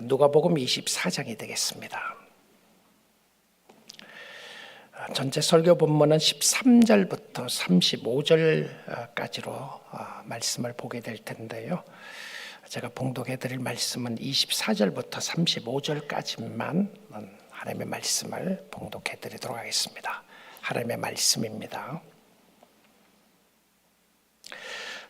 누가복음 24장이 되겠습니다. 전체 설교 본문은 13절부터 35절까지로 말씀을 보게 될 텐데요. 제가 봉독해 드릴 말씀은 24절부터 35절까지만 하나님의 말씀을 봉독해 드리도록 하겠습니다. 하나님의 말씀입니다.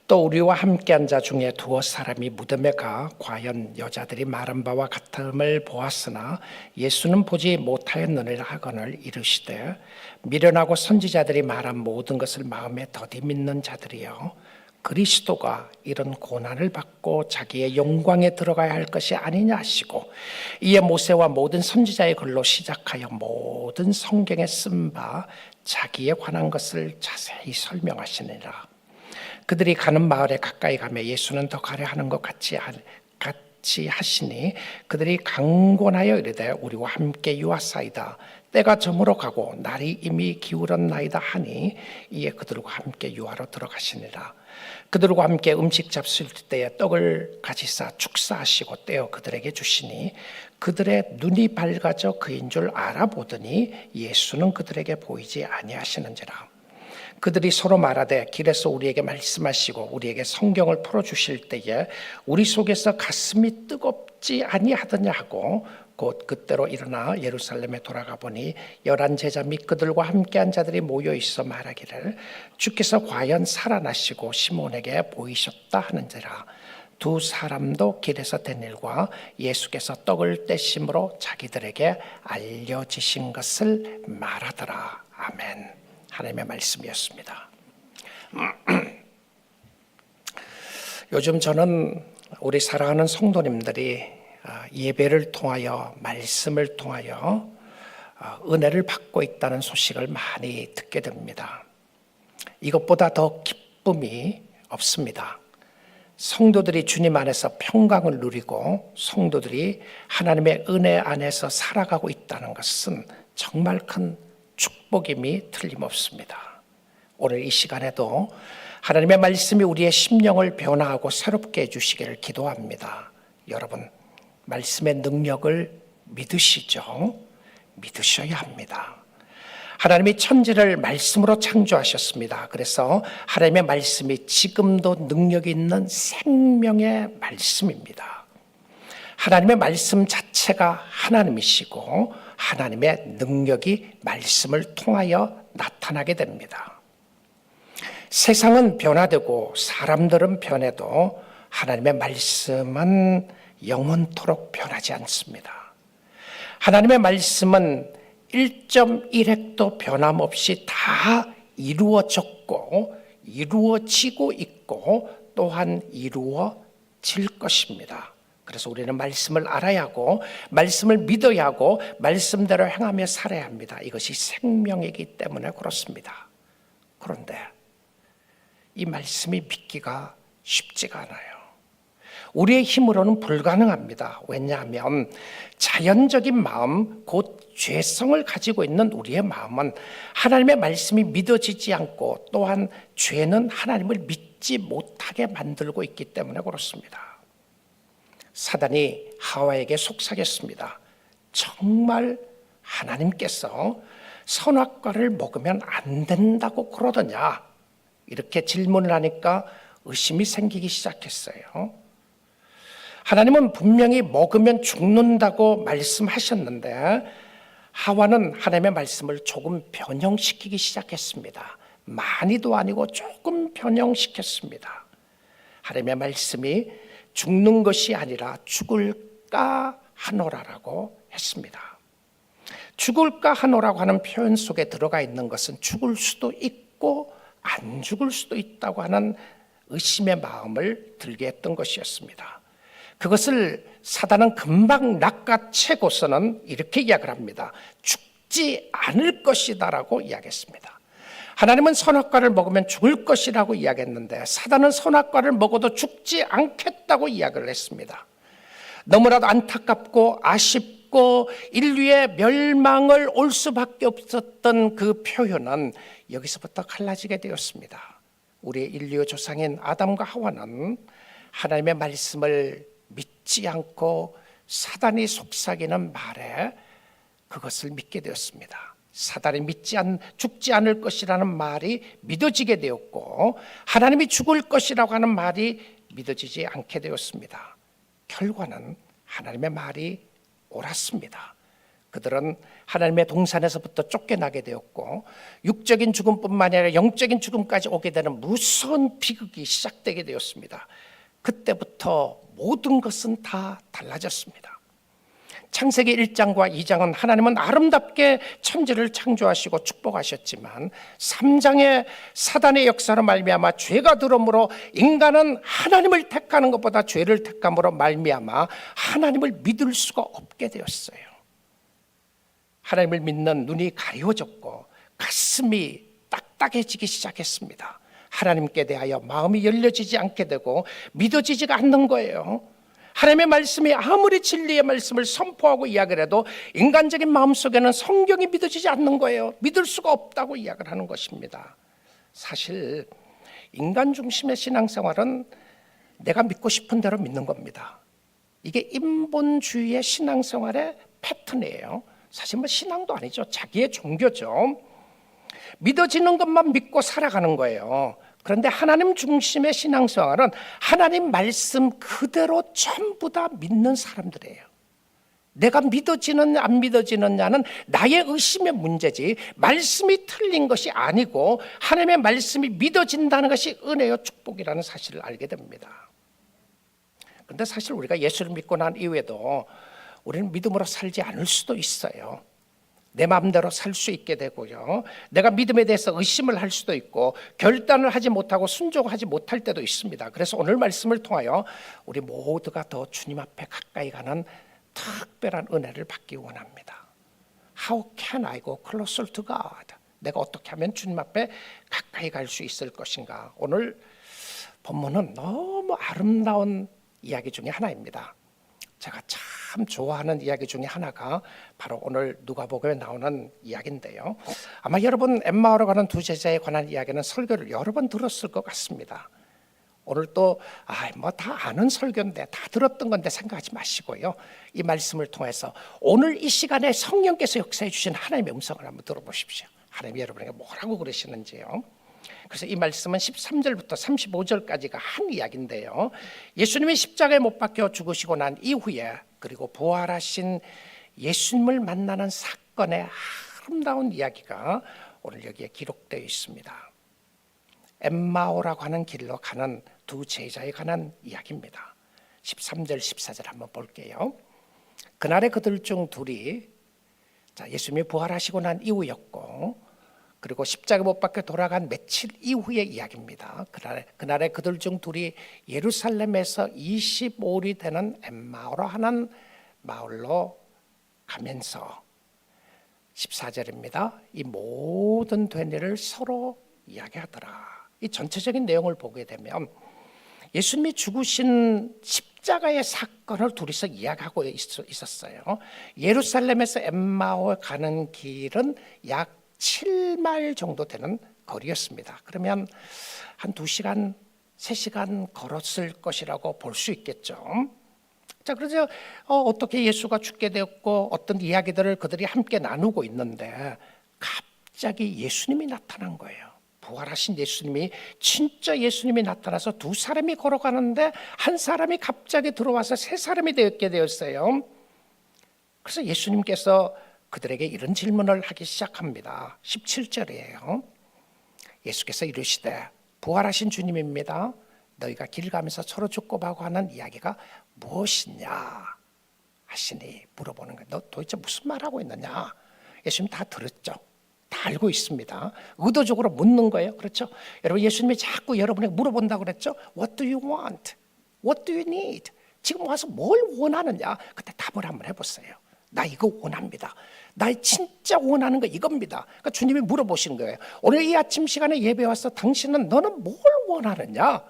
또 우리와 함께한 자 중에 두어 사람이 무덤에 가 과연 여자들이 말한 바와 같음을 보았으나 예수는 보지 못하였느니라 하거늘 이르시되 미련하고 선지자들이 말한 모든 것을 마음에 더디 믿는 자들이여 그리스도가 이런 고난을 받고 자기의 영광에 들어가야 할 것이 아니냐 하시고 이에 모세와 모든 선지자의 글로 시작하여 모든 성경에 쓴 바 자기에 관한 것을 자세히 설명하시니라. 그들이 가는 마을에 가까이 가며 예수는 더 가려 하는 것 같이 하시니 그들이 강권하여 이르되 우리와 함께 유하사이다. 때가 저물어 가고 날이 이미 기울었나이다 하니 이에 그들과 함께 유하로 들어가시니라. 그들과 함께 음식 잡수실 때에 떡을 가지사 축사하시고 떼어 그들에게 주시니 그들의 눈이 밝아져 그인 줄 알아보더니 예수는 그들에게 보이지 아니하시는지라. 그들이 서로 말하되 길에서 우리에게 말씀하시고 우리에게 성경을 풀어주실 때에 우리 속에서 가슴이 뜨겁지 아니하더냐 하고 곧 그때로 일어나 예루살렘에 돌아가 보니 11 제자 및 그들과 함께한 자들이 모여 있어 말하기를 주께서 과연 살아나시고 시몬에게 보이셨다 하는지라. 두 사람도 길에서 된 일과 예수께서 떡을 떼심으로 자기들에게 알려지신 것을 말하더라. 아멘. 하나님의 말씀이었습니다. 요즘 저는 우리 사랑하는 성도님들이 예배를 통하여 말씀을 통하여 은혜를 받고 있다는 소식을 많이 듣게 됩니다. 이것보다 더 기쁨이 없습니다. 성도들이 주님 안에서 평강을 누리고 성도들이 하나님의 은혜 안에서 살아가고 있다는 것은 정말 큰 축복임이 틀림없습니다. 오늘 이 시간에도 하나님의 말씀이 우리의 심령을 변화하고 새롭게 해주시기를 기도합니다. 여러분, 말씀의 능력을 믿으시죠? 믿으셔야 합니다. 하나님이 천지를 말씀으로 창조하셨습니다. 그래서 하나님의 말씀이 지금도 능력이 있는 생명의 말씀입니다. 하나님의 말씀 자체가 하나님이시고 하나님의 능력이 말씀을 통하여 나타나게 됩니다. 세상은 변화되고 사람들은 변해도 하나님의 말씀은 영원토록 변하지 않습니다. 하나님의 말씀은 1.1획도 변함없이 다 이루어졌고 이루어지고 있고 또한 이루어질 것입니다. 그래서 우리는 말씀을 알아야 하고 말씀을 믿어야 하고 말씀대로 행하며 살아야 합니다. 이것이 생명이기 때문에 그렇습니다. 그런데 이 말씀이 믿기가 쉽지가 않아요. 우리의 힘으로는 불가능합니다. 왜냐하면 자연적인 마음, 곧 죄성을 가지고 있는 우리의 마음은 하나님의 말씀이 믿어지지 않고 또한 죄는 하나님을 믿지 못하게 만들고 있기 때문에 그렇습니다. 사단이 하와에게 속삭였습니다. 정말 하나님께서 선악과를 먹으면 안 된다고 그러더냐? 이렇게 질문을 하니까 의심이 생기기 시작했어요. 하나님은 분명히 먹으면 죽는다고 말씀하셨는데 하와는 하나님의 말씀을 조금 변형시키기 시작했습니다. 많이도 아니고 조금 변형시켰습니다. 하나님의 말씀이 죽는 것이 아니라 죽을까 하노라라고 했습니다. 죽을까 하노라고 하는 표현 속에 들어가 있는 것은 죽을 수도 있고 안 죽을 수도 있다고 하는 의심의 마음을 들게 했던 것이었습니다. 그것을 사단은 금방 낚아채고서는 이렇게 이야기를 합니다. 죽지 않을 것이다라고 이야기했습니다. 하나님은 선악과를 먹으면 죽을 것이라고 이야기했는데 사단은 선악과를 먹어도 죽지 않겠다고 이야기를 했습니다. 너무나도 안타깝고 아쉽고 인류의 멸망을 올 수밖에 없었던 그 표현은 여기서부터 갈라지게 되었습니다. 우리의 인류 조상인 아담과 하와는 하나님의 말씀을 믿지 않고 사단이 속삭이는 말에 그것을 믿게 되었습니다. 사단이 죽지 않을 것이라는 말이 믿어지게 되었고, 하나님이 죽을 것이라고 하는 말이 믿어지지 않게 되었습니다. 결과는 하나님의 말이 옳았습니다. 그들은 하나님의 동산에서부터 쫓겨나게 되었고, 육적인 죽음뿐만 아니라 영적인 죽음까지 오게 되는 무서운 비극이 시작되게 되었습니다. 그때부터 모든 것은 다 달라졌습니다. 창세기 1장과 2장은 하나님은 아름답게 천지를 창조하시고 축복하셨지만, 3장의 사단의 역사로 말미암아 죄가 들어옴으로 인간은 하나님을 택하는 것보다 죄를 택함으로 말미암아 하나님을 믿을 수가 없게 되었어요. 하나님을 믿는 눈이 가려워졌고 가슴이 딱딱해지기 시작했습니다. 하나님께 대하여 마음이 열려지지 않게 되고 믿어지지가 않는 거예요. 하나님의 말씀이 아무리 진리의 말씀을 선포하고 이야기를 해도 인간적인 마음속에는 성경이 믿어지지 않는 거예요. 믿을 수가 없다고 이야기를 하는 것입니다. 사실 인간 중심의 신앙생활은 내가 믿고 싶은 대로 믿는 겁니다. 이게 인본주의의 신앙생활의 패턴이에요. 사실 신앙도 아니죠. 자기의 종교죠. 믿어지는 것만 믿고 살아가는 거예요. 그런데 하나님 중심의 신앙생활은 하나님 말씀 그대로 전부 다 믿는 사람들이에요. 내가 믿어지느냐 안 믿어지느냐는 나의 의심의 문제지, 말씀이 틀린 것이 아니고 하나님의 말씀이 믿어진다는 것이 은혜요 축복이라는 사실을 알게 됩니다. 그런데 사실 우리가 예수를 믿고 난 이후에도 우리는 믿음으로 살지 않을 수도 있어요. 내 마음대로 살 수 있게 되고요, 내가 믿음에 대해서 의심을 할 수도 있고 결단을 하지 못하고 순종하지 못할 때도 있습니다. 그래서 오늘 말씀을 통하여 우리 모두가 더 주님 앞에 가까이 가는 특별한 은혜를 받기 원합니다. How can I go closer to God? 내가 어떻게 하면 주님 앞에 가까이 갈 수 있을 것인가? 오늘 본문은 너무 아름다운 이야기 중에 하나입니다. 제가 참 좋아하는 이야기 중에 하나가 바로 오늘 누가복음에 나오는 이야기인데요, 아마 여러분 엠마오로 가는 두 제자에 관한 이야기는 설교를 여러 번 들었을 것 같습니다. 오늘 또 다 아는 설교인데 다 들었던 건데 생각하지 마시고요, 이 말씀을 통해서 오늘 이 시간에 성령께서 역사해 주신 하나님의 음성을 한번 들어보십시오. 하나님이 여러분에게 뭐라고 그러시는지요. 그래서 이 말씀은 13절부터 35절까지가 한 이야기인데요, 예수님이 십자가에 못 박혀 죽으시고 난 이후에 그리고 부활하신 예수님을 만나는 사건의 아름다운 이야기가 오늘 여기에 기록되어 있습니다. 엠마오라고 하는 길로 가는 두 제자에 관한 이야기입니다. 13절 14절 한번 볼게요. 그날에 그들 중 둘이, 예수님이 부활하시고 난 이후였고 그리고 십자가 못 박혀 돌아간 며칠 이후의 이야기입니다. 그날에 그들 중 둘이 예루살렘에서 25里되는 엠마오로 하는 마을로 가면서 14절입니다. 이 모든 된 일을 서로 이야기하더라. 이 전체적인 내용을 보게 되면 예수님이 죽으신 십자가의 사건을 둘이서 이야기하고 있었어요. 예루살렘에서 엠마오에 가는 길은 약 7마일 정도 되는 거리였습니다. 그러면 한 2시간, 3시간 걸었을 것이라고 볼 수 있겠죠. 그래서 어떻게 예수가 죽게 되었고 어떤 이야기들을 그들이 함께 나누고 있는데 갑자기 예수님이 나타난 거예요. 부활하신 예수님이, 진짜 예수님이 나타나서 두 사람이 걸어가는데 한 사람이 갑자기 들어와서 세 사람이 되었게 되었어요. 그래서 예수님께서 그들에게 이런 질문을 하기 시작합니다. 17절이에요. 예수께서 이르시되 부활하신 주님입니다. 너희가 길 가면서 서로 주고받고 하는 이야기가 무엇이냐 하시니 물어보는 거예요. 너 도대체 무슨 말하고 있느냐? 예수님 다 들었죠. 다 알고 있습니다. 의도적으로 묻는 거예요. 그렇죠? 여러분, 예수님이 자꾸 여러분에게 물어본다고 그랬죠. What do you want? What do you need? 지금 와서 뭘 원하느냐? 그때 답을 한번 해보세요. 나 이거 원합니다. 나 진짜 원하는 거 이겁니다. 그러니까 주님이 물어보시는 거예요. 오늘 이 아침 시간에 예배 와서 당신은 너는 뭘 원하느냐?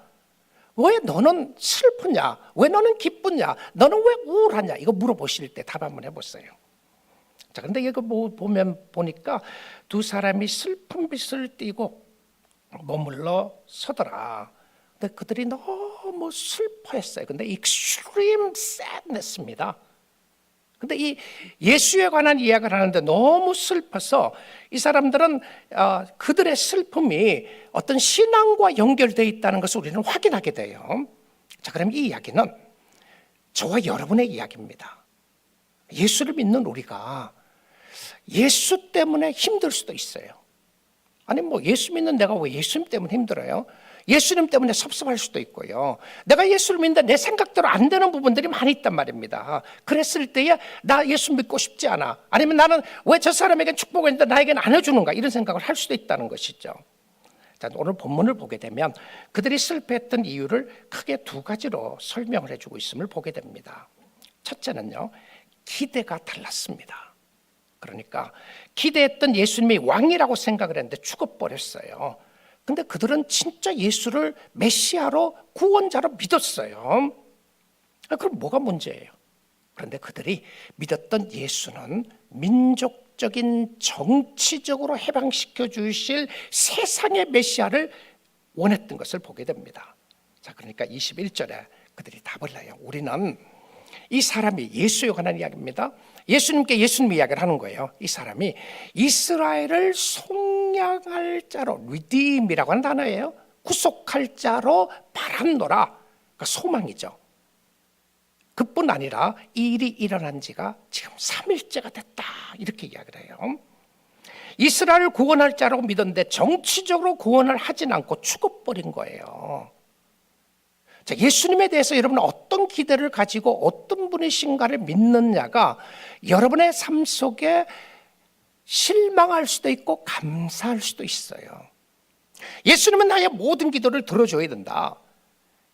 왜 너는 슬프냐? 왜 너는 기쁘냐? 너는 왜 우울하냐? 이거 물어보실 때 답 한번 해보세요. 그런데 이거 보니까 두 사람이 슬픈 빛을 띠고 머물러 서더라. 근데 그들이 너무 슬퍼했어요. 근데 extreme sadness입니다. 근데 이 예수에 관한 이야기를 하는데 너무 슬퍼서 이 사람들은 그들의 슬픔이 어떤 신앙과 연결되어 있다는 것을 우리는 확인하게 돼요. 자, 그럼 이 이야기는 저와 여러분의 이야기입니다. 예수를 믿는 우리가 예수 때문에 힘들 수도 있어요. 아니 뭐 예수 믿는 내가 왜 예수님 때문에 힘들어요? 예수님 때문에 섭섭할 수도 있고요. 내가 예수를 믿는데 내 생각대로 안 되는 부분들이 많이 있단 말입니다. 그랬을 때에 나 예수 믿고 싶지 않아. 아니면 나는 왜 저 사람에겐 축복을 했는데 나에게는 안 해주는가, 이런 생각을 할 수도 있다는 것이죠. 자, 오늘 본문을 보게 되면 그들이 슬퍼했던 이유를 크게 두 가지로 설명을 해주고 있음을 보게 됩니다. 첫째는요, 기대가 달랐습니다. 그러니까 기대했던 예수님이 왕이라고 생각을 했는데 죽어버렸어요. 근데 그들은 진짜 예수를 메시아로, 구원자로 믿었어요. 그럼 뭐가 문제예요? 그런데 그들이 믿었던 예수는 민족적인, 정치적으로 해방시켜 주실 세상의 메시아를 원했던 것을 보게 됩니다. 자, 그러니까 21절에 그들이 답을 해요. 우리는, 이 사람이 예수에 관한 이야기입니다. 예수님께 예수님 이야기를 하는 거예요. 이 사람이 이스라엘을 속량할 자로, 리딤이라고 하는 단어예요. 구속할 자로 바랐노라. 그러니까 소망이죠. 그뿐 아니라 이 일이 일어난 지가 지금 3일째가 됐다, 이렇게 이야기를 해요. 이스라엘을 구원할 자라고 믿었는데 정치적으로 구원을 하진 않고 죽어버린 거예요. 자, 예수님에 대해서 여러분은 어떤 기대를 가지고 어떤 분이신가를 믿느냐가 여러분의 삶 속에 실망할 수도 있고 감사할 수도 있어요. 예수님은 나의 모든 기도를 들어줘야 된다.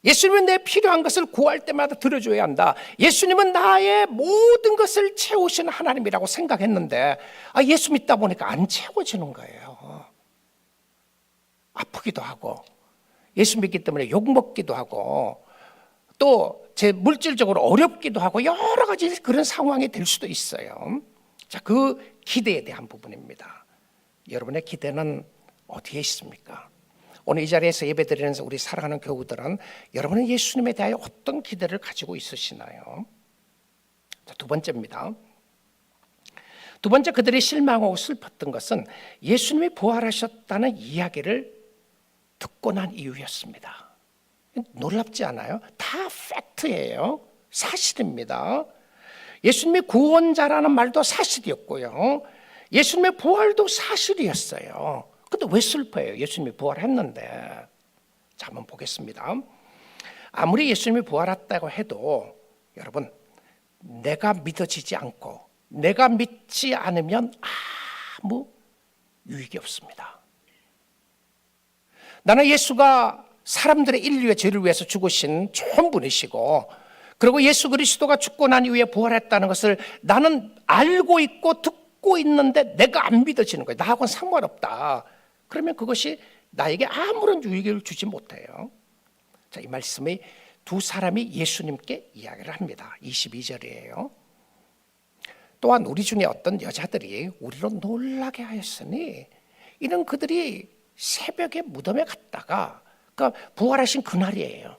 예수님은 내 필요한 것을 구할 때마다 들어줘야 한다. 예수님은 나의 모든 것을 채우시는 하나님이라고 생각했는데 예수 믿다 보니까 안 채워지는 거예요. 아프기도 하고, 예수 믿기 때문에 욕먹기도 하고, 또 제 물질적으로 어렵기도 하고, 여러 가지 그런 상황이 될 수도 있어요. 자, 그 기대에 대한 부분입니다. 여러분의 기대는 어디에 있습니까? 오늘 이 자리에서 예배드리는 우리 사랑하는 교우들은 여러분은 예수님에 대하여 어떤 기대를 가지고 있으시나요? 자, 두 번째입니다. 두 번째, 그들이 실망하고 슬펐던 것은 예수님이 부활하셨다는 이야기를 듣고 난 이유였습니다. 놀랍지 않아요? 다 팩트예요. 사실입니다. 예수님이 구원자라는 말도 사실이었고요. 예수님의 부활도 사실이었어요. 근데 왜 슬퍼해요? 예수님이 부활했는데. 자, 한번 보겠습니다. 아무리 예수님이 부활했다고 해도 여러분, 내가 믿어지지 않고 내가 믿지 않으면 아무 유익이 없습니다. 나는 예수가 사람들의 인류의 죄를 위해서 죽으신 좋은 분이시고, 그리고 예수 그리스도가 죽고 난 이후에 부활했다는 것을 나는 알고 있고 듣고 있는데 내가 안 믿어지는 거예요. 나하고는 상관없다. 그러면 그것이 나에게 아무런 유익을 주지 못해요. 자, 이 말씀이 두 사람이 예수님께 이야기를 합니다. 22절이에요. 또한 우리 중에 어떤 여자들이 우리로 놀라게 하였으니 이는 그들이 새벽에 무덤에 갔다가, 그러니까 부활하신 그날이에요.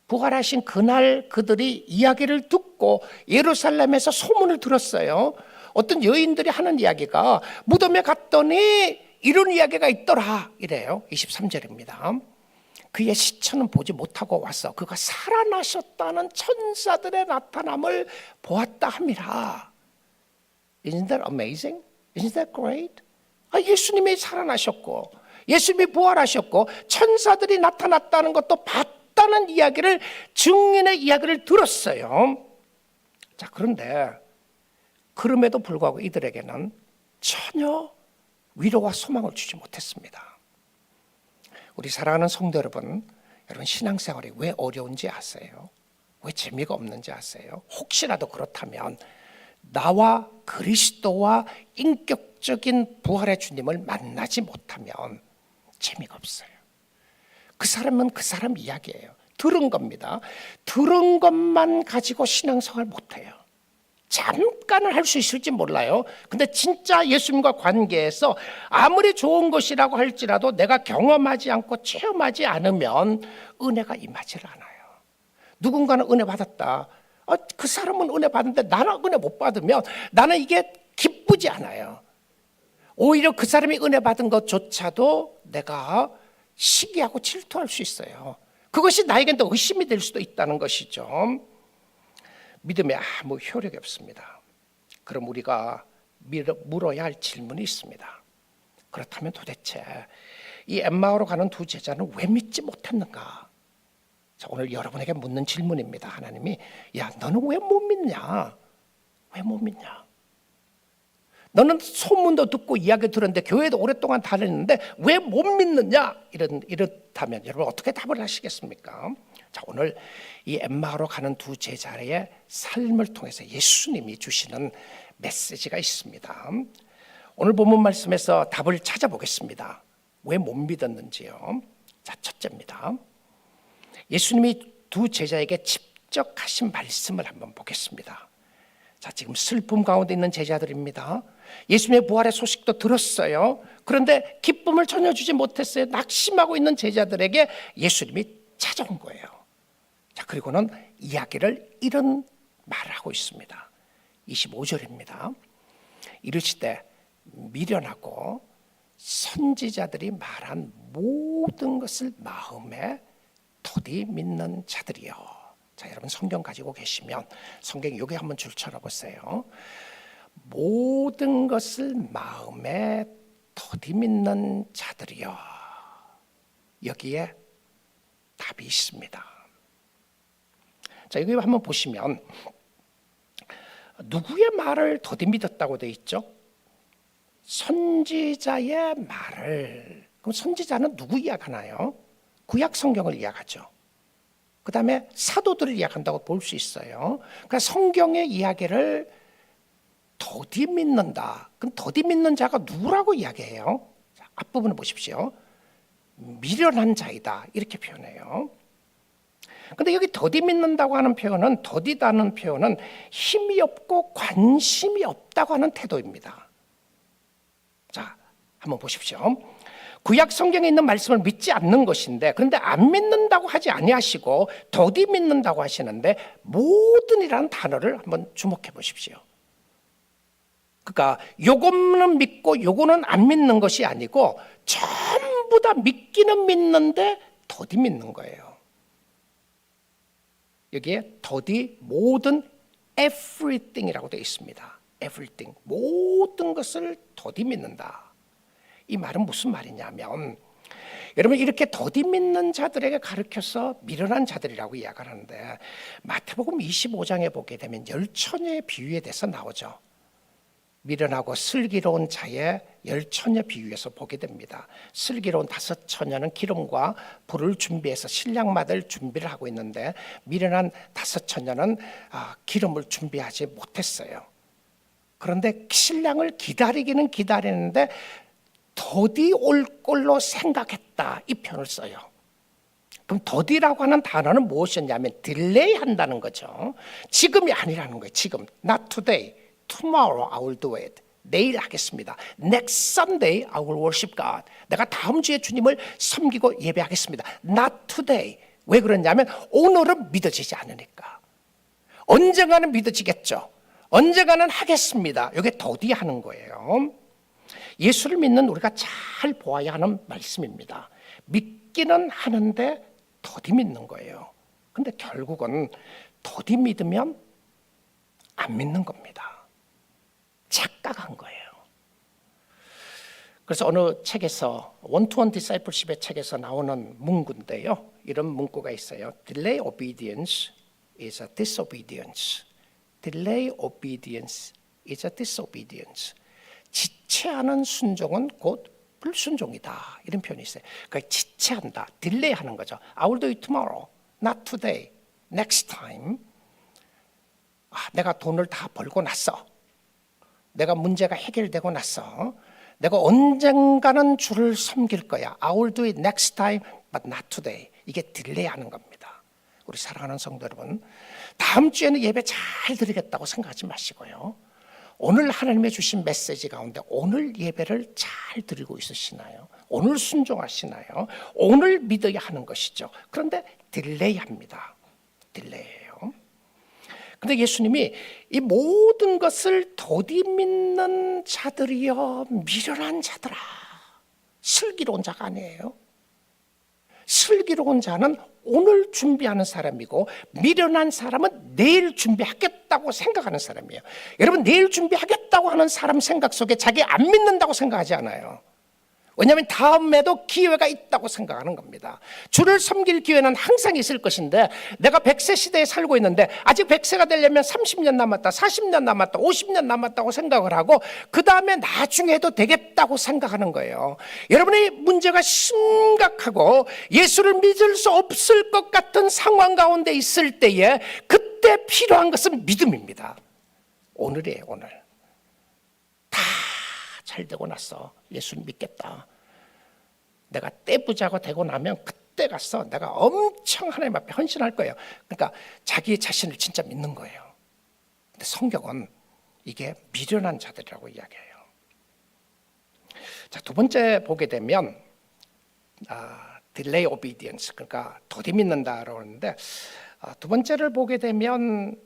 부활하신 그날 그들이 이야기를 듣고 예루살렘에서 소문을 들었어요. 어떤 여인들이 하는 이야기가 무덤에 갔더니 이런 이야기가 있더라, 이래요. 23절입니다. 그의 시체는 보지 못하고 와서 그가 살아나셨다는 천사들의 나타남을 보았다 함이라. Isn't that amazing? Isn't that great? 예수님이 살아나셨고 예수님이 부활하셨고 천사들이 나타났다는 것도 봤다는 이야기를, 증인의 이야기를 들었어요. 자, 그런데 그럼에도 불구하고 이들에게는 전혀 위로와 소망을 주지 못했습니다. 우리 사랑하는 성도 여러분, 여러분 신앙생활이 왜 어려운지 아세요? 왜 재미가 없는지 아세요? 혹시라도 그렇다면 나와 그리스도와 인격적인 부활의 주님을 만나지 못하면 재미가 없어요. 그 사람은 그 사람 이야기예요. 들은 겁니다. 들은 것만 가지고 신앙생활 못해요. 잠깐은 할 수 있을지 몰라요. 근데 진짜 예수님과 관계에서 아무리 좋은 것이라고 할지라도 내가 경험하지 않고 체험하지 않으면 은혜가 임하지 않아요. 누군가는 은혜 받았다. 그 사람은 은혜 받는데 나는 은혜 못 받으면 나는 이게 기쁘지 않아요. 오히려 그 사람이 은혜 받은 것조차도 내가 시기하고 질투할 수 있어요. 그것이 나에겐 또 의심이 될 수도 있다는 것이죠. 믿음에 아무 효력이 없습니다. 그럼 우리가 물어야 할 질문이 있습니다. 그렇다면 도대체 이 엠마오로 가는 두 제자는 왜 믿지 못했는가? 자, 오늘 여러분에게 묻는 질문입니다. 하나님이 야, 너는 왜 못 믿냐? 왜 못 믿냐? 너는 소문도 듣고 이야기 들었는데 교회도 오랫동안 다녔는데 왜 못 믿느냐? 이렇다면 여러분 어떻게 답을 하시겠습니까? 자, 오늘 이 엠마오로 가는 두 제자의 삶을 통해서 예수님이 주시는 메시지가 있습니다. 오늘 본문 말씀에서 답을 찾아보겠습니다. 왜 못 믿었는지요? 자, 첫째입니다. 예수님이 두 제자에게 직접 하신 말씀을 한번 보겠습니다. 자, 지금 슬픔 가운데 있는 제자들입니다. 예수님의 부활의 소식도 들었어요. 그런데 기쁨을 전혀 주지 못했어요. 낙심하고 있는 제자들에게 예수님이 찾아온 거예요. 자, 그리고는 이야기를 이런 말을 하고 있습니다. 25절입니다. 이르시되 미련하고 선지자들이 말한 모든 것을 마음에 더디 믿는 자들이요. 자, 여러분 성경 가지고 계시면 성경 여기 한번 줄 쳐다보세요. 모든 것을 마음에 더디 믿는 자들이요. 여기에 답이 있습니다. 자, 여기 한번 보시면 누구의 말을 더디 믿었다고 되어 있죠? 선지자의 말을. 그럼 선지자는 누구 이야기하나요? 구약 성경을 이야기하죠. 그 다음에 사도들을 이야기한다고 볼 수 있어요. 그러니까 성경의 이야기를 더디 믿는다. 그럼 더디 믿는 자가 누구라고 이야기해요? 자, 앞부분을 보십시오. 미련한 자이다 이렇게 표현해요. 근데 여기 더디 믿는다고 하는 표현은, 더디다는 표현은 힘이 없고 관심이 없다고 하는 태도입니다. 자, 한번 보십시오. 구약 성경에 있는 말씀을 믿지 않는 것인데, 그런데 안 믿는다고 하지 아니하시고 더디 믿는다고 하시는데, 모든이라는 단어를 한번 주목해 보십시오. 그러니까 요거는 믿고 요거는 안 믿는 것이 아니고 전부 다 믿기는 믿는데 더디 믿는 거예요. 여기에 더디 모든 everything이라고 되어 있습니다. everything, 모든 것을 더디 믿는다. 이 말은 무슨 말이냐면, 여러분 이렇게 더디 믿는 자들에게 가르쳐서 미련한 자들이라고 이야기를 하는데, 마태복음 25장에 보게 되면 열처녀의 비유에 대해서 나오죠. 미련하고 슬기로운 자의 열처녀 비유에서 보게 됩니다. 슬기로운 다섯 처녀는 기름과 불을 준비해서 신랑 맞을 준비를 하고 있는데, 미련한 다섯 처녀는 기름을 준비하지 못했어요. 그런데 신랑을 기다리기는 기다리는데 더디 올 걸로 생각했다, 이 표현을 써요. 그럼 더디라고 하는 단어는 무엇이었냐면 딜레이 한다는 거죠. 지금이 아니라는 거예요. 지금, not today. Tomorrow I will do it. 내일 하겠습니다. Next Sunday I will worship God. 내가 다음 주에 주님을 섬기고 예배하겠습니다. Not today. 왜 그러냐면 오늘은 믿어지지 않으니까. 언젠가는 믿어지겠죠. 언젠가는 하겠습니다. 이게 더디 하는 거예요. 예수를 믿는 우리가 잘 보아야 하는 말씀입니다. 믿기는 하는데 더디 믿는 거예요. 근데 결국은 더디 믿으면 안 믿는 겁니다. 착각한 거예요. 그래서 어느 책에서 원투원 디사이플십의 책에서 나오는 문구인데요. 이런 문구가 있어요. Delay obedience is a disobedience. Delay obedience is a disobedience. 지체하는 순종은 곧 불순종이다. 이런 표현이 있어요. 그러니까 지체한다. 딜레이하는 거죠. I will do it tomorrow, not today, next time. 내가 돈을 다 벌고 났어. 내가 문제가 해결되고 났어. 내가 언젠가는 주를 섬길 거야. I will do it next time, but not today. 이게 딜레이하는 겁니다. 우리 사랑하는 성도 여러분, 다음 주에는 예배 잘 드리겠다고 생각하지 마시고요. 오늘 하나님의 주신 메시지 가운데 오늘 예배를 잘 드리고 있으시나요? 오늘 순종하시나요? 오늘 믿어야 하는 것이죠. 그런데 딜레이합니다. 딜레이예요. 근데 예수님이 이 모든 것을 더디 믿는 자들이여 미련한 자들아. 슬기로운 자가 아니에요. 슬기로운 자는 오늘 준비하는 사람이고 미련한 사람은 내일 준비하겠다고 생각하는 사람이에요. 여러분, 내일 준비하겠다고 하는 사람 생각 속에 자기 안 믿는다고 생각하지 않아요. 왜냐하면 다음에도 기회가 있다고 생각하는 겁니다. 주를 섬길 기회는 항상 있을 것인데 내가 100세 시대에 살고 있는데 아직 100세가 되려면 30년 남았다, 40년 남았다, 50년 남았다고 생각을 하고 그 다음에 나중에 해도 되겠다고 생각하는 거예요. 여러분의 문제가 심각하고 예수를 믿을 수 없을 것 같은 상황 가운데 있을 때에 그때 필요한 것은 믿음입니다. 오늘이에요, 오늘. 다 잘 되고 나서 예수를 믿겠다. 내가 떼부자가 되고 나면 그때 가서 내가 엄청 하나님 앞에 헌신할 거예요. 그러니까 자기 자신을 진짜 믿는 거예요. 근데 성경은 이게 미련한 자들이라고 이야기해요. 자, 두 번째 보게 되면 delay obedience, 그러니까 더디 믿는다라고 하는데 두 번째를 보게 되면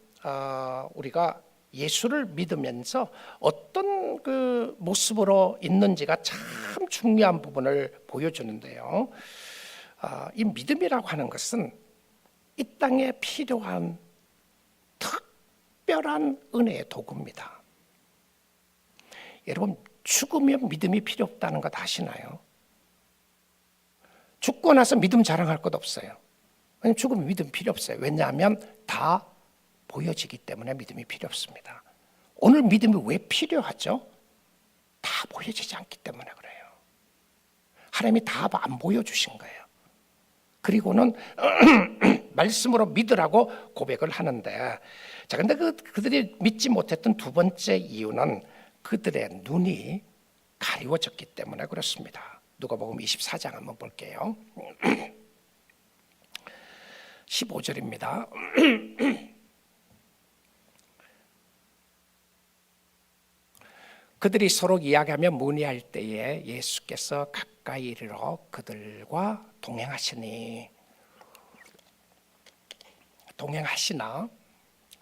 우리가 예수를 믿으면서 어떤 그 모습으로 있는지가 참 중요한 부분을 보여주는데요. 이 믿음이라고 하는 것은 이 땅에 필요한 특별한 은혜의 도구입니다. 여러분, 죽으면 믿음이 필요 없다는 거 아시나요? 죽고 나서 믿음 자랑할 것 없어요. 왜냐하면 죽으면 믿음 필요 없어요. 왜냐하면 다 보여지기 때문에 믿음이 필요 없습니다. 오늘 믿음이 왜 필요하죠? 다 보여지지 않기 때문에 그래요. 하나님이 다 안 보여주신 거예요. 그리고는 말씀으로 믿으라고 고백을 하는데, 자, 근데 그들이 믿지 못했던 두 번째 이유는 그들의 눈이 가리워졌기 때문에 그렇습니다. 누가복음 24장 한번 볼게요. 15절입니다. 그들이 서로 이야기하며 문의할 때에 예수께서 가까이 이르러 그들과 동행하시니, 동행하시나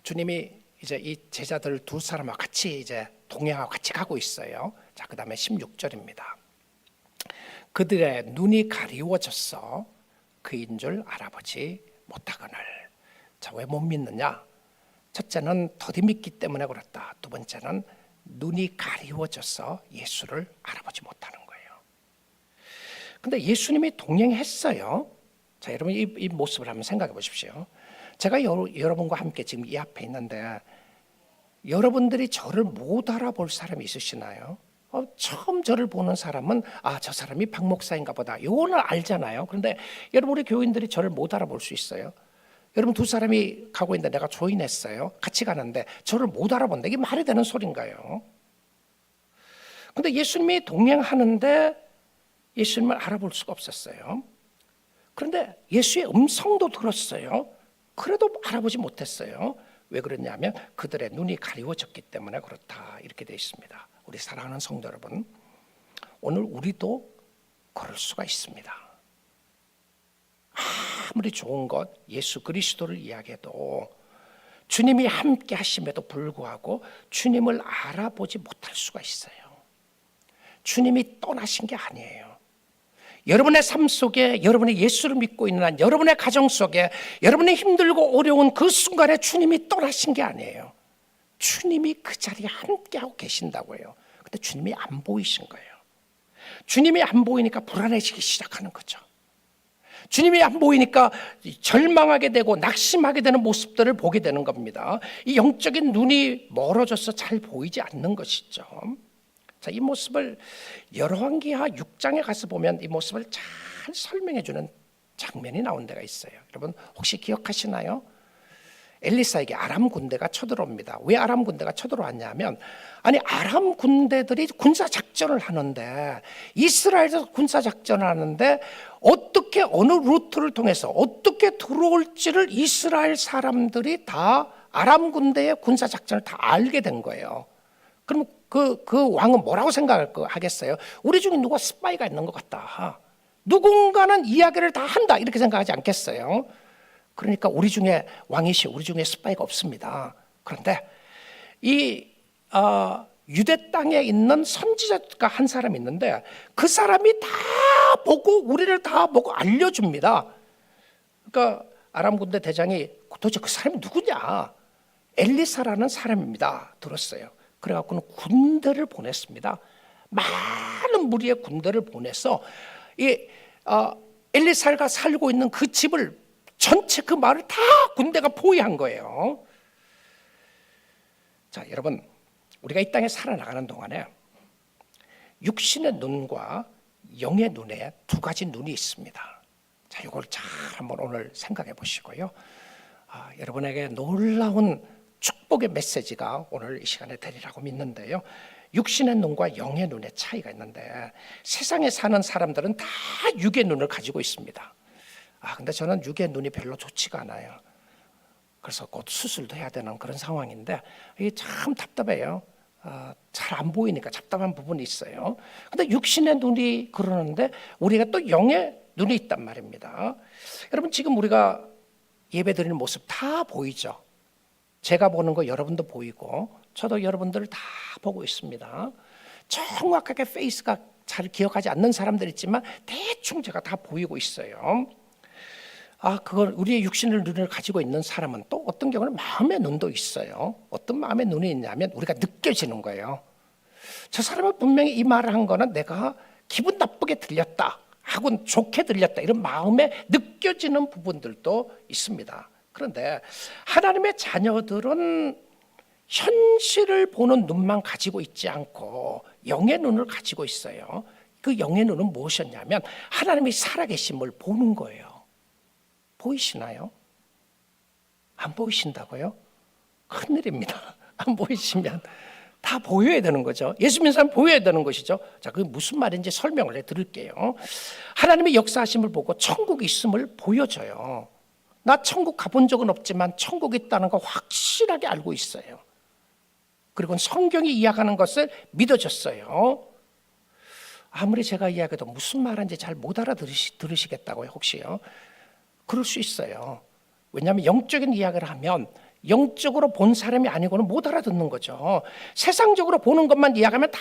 주님이 이제 이 제자들 두 사람과 같이 이제 동행하고 같이 가고 있어요. 자, 그 다음에 16절입니다. 그들의 눈이 가리워져서 그인 줄 알아보지 못하거늘. 자, 왜 못 믿느냐? 첫째는 더디 믿기 때문에 그렇다. 두 번째는 눈이 가리워져서 예수를 알아보지 못하는 거예요. 근데 예수님이 동행했어요. 자, 여러분 이 모습을 한번 생각해 보십시오. 제가 여러분과 함께 지금 이 앞에 있는데 여러분들이 저를 못 알아볼 사람이 있으시나요? 처음 저를 보는 사람은 저 사람이 박 목사인가 보다. 이거는 알잖아요. 그런데 여러분, 우리 교인들이 저를 못 알아볼 수 있어요. 여러분, 두 사람이 가고 있는데 내가 조인했어요. 같이 가는데 저를 못 알아본다. 이게 말이 되는 소린가요? 근데 예수님이 동행하는데 예수님을 알아볼 수가 없었어요. 그런데 예수의 음성도 들었어요. 그래도 알아보지 못했어요. 왜 그러냐면 그들의 눈이 가리워졌기 때문에 그렇다. 이렇게 되어 있습니다. 우리 사랑하는 성도 여러분, 오늘 우리도 그럴 수가 있습니다. 아무리 좋은 것, 예수 그리스도를 이야기해도 주님이 함께 하심에도 불구하고 주님을 알아보지 못할 수가 있어요. 주님이 떠나신 게 아니에요. 여러분의 삶 속에, 여러분이 예수를 믿고 있는 한, 여러분의 가정 속에, 여러분이 힘들고 어려운 그 순간에 주님이 떠나신 게 아니에요. 주님이 그 자리에 함께하고 계신다고요. 근데 주님이 안 보이신 거예요. 주님이 안 보이니까 불안해지기 시작하는 거죠. 주님이 안 보이니까 절망하게 되고 낙심하게 되는 모습들을 보게 되는 겁니다. 이 영적인 눈이 멀어져서 잘 보이지 않는 것이죠. 자, 이 모습을 열왕기하 6장에 가서 보면 이 모습을 잘 설명해 주는 장면이 나온 데가 있어요. 여러분 혹시 기억하시나요? 엘리사에게 아람 군대가 쳐들어옵니다. 왜 아람 군대가 쳐들어왔냐면, 아람 군대들이 군사 작전을 하는데, 이스라엘에서 군사 작전을 하는데 어떻게, 어느 루트를 통해서 어떻게 들어올지를 이스라엘 사람들이 다 아람 군대의 군사 작전을 다 알게 된 거예요. 그럼 그 왕은 뭐라고 생각하겠어요? 우리 중에 누가 스파이가 있는 것 같다. 누군가는 이야기를 다 한다. 이렇게 생각하지 않겠어요? 그러니까 우리 중에 왕이시오, 우리 중에 스파이가 없습니다. 그런데 이 유대 땅에 있는 선지자가 한 사람이 있는데 그 사람이 다 보고 우리를 다 보고 알려줍니다. 그러니까 아람 군대 대장이 도대체 그 사람이 누구냐? 엘리사라는 사람입니다. 들었어요. 그래갖고는 군대를 보냈습니다. 많은 무리의 군대를 보내서 엘리사가 살고 있는 그 집을 전체 그 마을을 다 군대가 포위한 거예요. 자, 여러분, 우리가 이 땅에 살아나가는 동안에 육신의 눈과 영의 눈에 두 가지 눈이 있습니다. 자, 이걸 잘 한번 오늘 생각해 보시고요. 여러분에게 놀라운 축복의 메시지가 오늘 이 시간에 되리라고 믿는데요. 육신의 눈과 영의 눈의 차이가 있는데 세상에 사는 사람들은 다 육의 눈을 가지고 있습니다. 근데 저는 육의 눈이 별로 좋지가 않아요. 그래서 곧 수술도 해야 되는 그런 상황인데 이게 참 답답해요. 잘 안 보이니까 답답한 부분이 있어요. 근데 육신의 눈이 그러는데 우리가 또 영의 눈이 있단 말입니다. 여러분, 지금 우리가 예배 드리는 모습 다 보이죠? 제가 보는 거 여러분도 보이고 저도 여러분들을 다 보고 있습니다. 정확하게 페이스가 잘 기억하지 않는 사람들 있지만 대충 제가 다 보이고 있어요. 그걸 우리의 육신의 눈을 가지고 있는 사람은 또 어떤 경우는 마음의 눈도 있어요. 어떤 마음의 눈이 있냐면 우리가 느껴지는 거예요. 저 사람은 분명히 이 말을 한 거는 내가 기분 나쁘게 들렸다 하고는 좋게 들렸다 이런 마음에 느껴지는 부분들도 있습니다. 그런데 하나님의 자녀들은 현실을 보는 눈만 가지고 있지 않고 영의 눈을 가지고 있어요. 그 영의 눈은 무엇이었냐면 하나님이 살아계심을 보는 거예요. 보이시나요? 안 보이신다고요? 큰일입니다. 안 보이시면 다 보여야 되는 거죠. 예수 믿는 사람 보여야 되는 것이죠. 자, 그게 무슨 말인지 설명을 해드릴게요. 하나님의 역사하심을 보고 천국이 있음을 보여줘요. 나 천국 가본 적은 없지만 천국이 있다는 거 확실하게 알고 있어요. 그리고 성경이 이야기하는 것을 믿어졌어요. 아무리 제가 이야기해도 무슨 말인지 잘 못 알아들으시겠다고요, 혹시요? 그럴 수 있어요. 왜냐하면 영적인 이야기를 하면 영적으로 본 사람이 아니고는 못 알아듣는 거죠. 세상적으로 보는 것만 이야기하면 다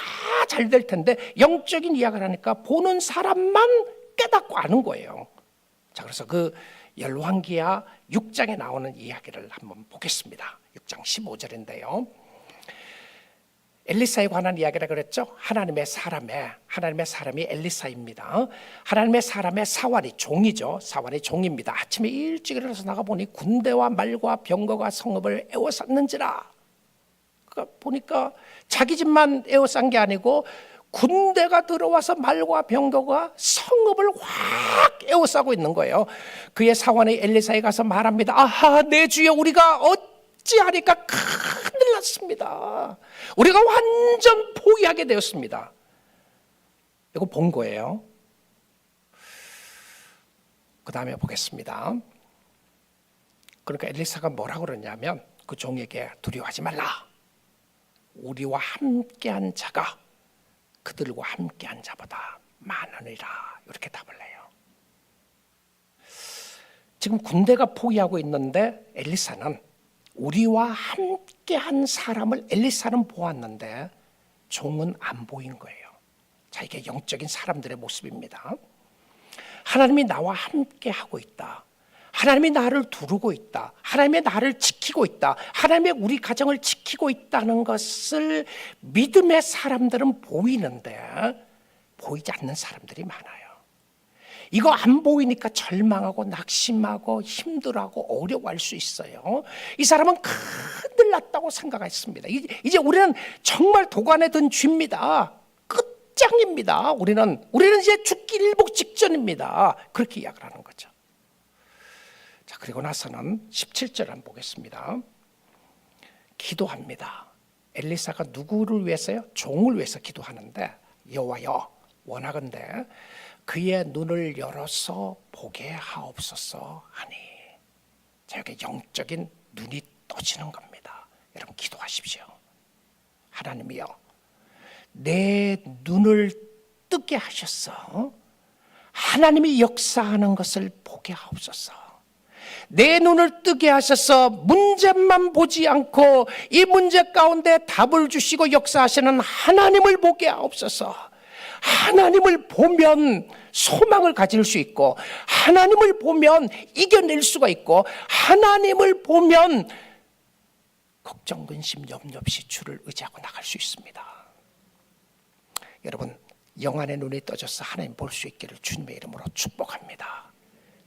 잘 될 텐데 영적인 이야기를 하니까 보는 사람만 깨닫고 아는 거예요. 자, 그래서 그 열왕기하 6장에 나오는 이야기를 한번 보겠습니다. 6장 15절인데요. 엘리사에 관한 이야기라 그랬죠. 하나님의 사람이 엘리사입니다. 하나님의 사람의 사환이 종이죠. 사환이 종입니다. 아침에 일찍 일어나서 나가보니 군대와 말과 병거가 성읍을 에워쌌는지라. 그러니까 보니까 자기 집만 에워싼 게 아니고 군대가 들어와서 말과 병거가 성읍을 확 에워싸고 있는 거예요. 그의 사환이 엘리사에 가서 말합니다. 내 주여, 우리가 어찌하리까 큰일 났습니다. 우리가 완전 포기하게 되었습니다. 이거 본 거예요. 그 다음에 보겠습니다. 그러니까 엘리사가 뭐라고 그러냐면 그 종에게 두려워하지 말라. 우리와 함께한 자가 그들과 함께한 자보다 많으니라. 이렇게 답을 해요. 지금 군대가 포위하고 있는데 엘리사는 우리와 함께한 사람을 엘리사는 보았는데 종은 안 보인 거예요. 자, 이게 영적인 사람들의 모습입니다. 하나님이 나와 함께하고 있다. 하나님이 나를 두르고 있다. 하나님이 나를 지키고 있다. 하나님의 우리 가정을 지키고 있다는 것을 믿음의 사람들은 보이는데 보이지 않는 사람들이 많아요. 이거 안 보이니까 절망하고 낙심하고 힘들어하고 어려워할 수 있어요. 이 사람은 큰일 났다고 생각했습니다. 이제 우리는 정말 도관에 든 쥐입니다. 끝장입니다. 우리는 이제 죽기 일복 직전입니다. 그렇게 이야기를 하는 거죠. 자, 그리고 나서는 17절 한번 보겠습니다. 기도합니다. 엘리사가 누구를 위해서요? 종을 위해서 기도하는데 여호와여, 원하건대 그의 눈을 열어서 보게 하옵소서 하니. 자, 여기 영적인 눈이 떠지는 겁니다. 여러분 기도하십시오. 하나님이여, 내 눈을 뜨게 하셨어. 하나님이 역사하는 것을 보게 하옵소서. 내 눈을 뜨게 하셔서 문제만 보지 않고 이 문제 가운데 답을 주시고 역사하시는 하나님을 보게 하옵소서. 하나님을 보면 소망을 가질 수 있고, 하나님을 보면 이겨낼 수가 있고, 하나님을 보면 걱정, 근심, 염려 없이 주를 의지하고 나갈 수 있습니다. 여러분, 영안의 눈이 떠져서 하나님 볼 수 있기를 주님의 이름으로 축복합니다.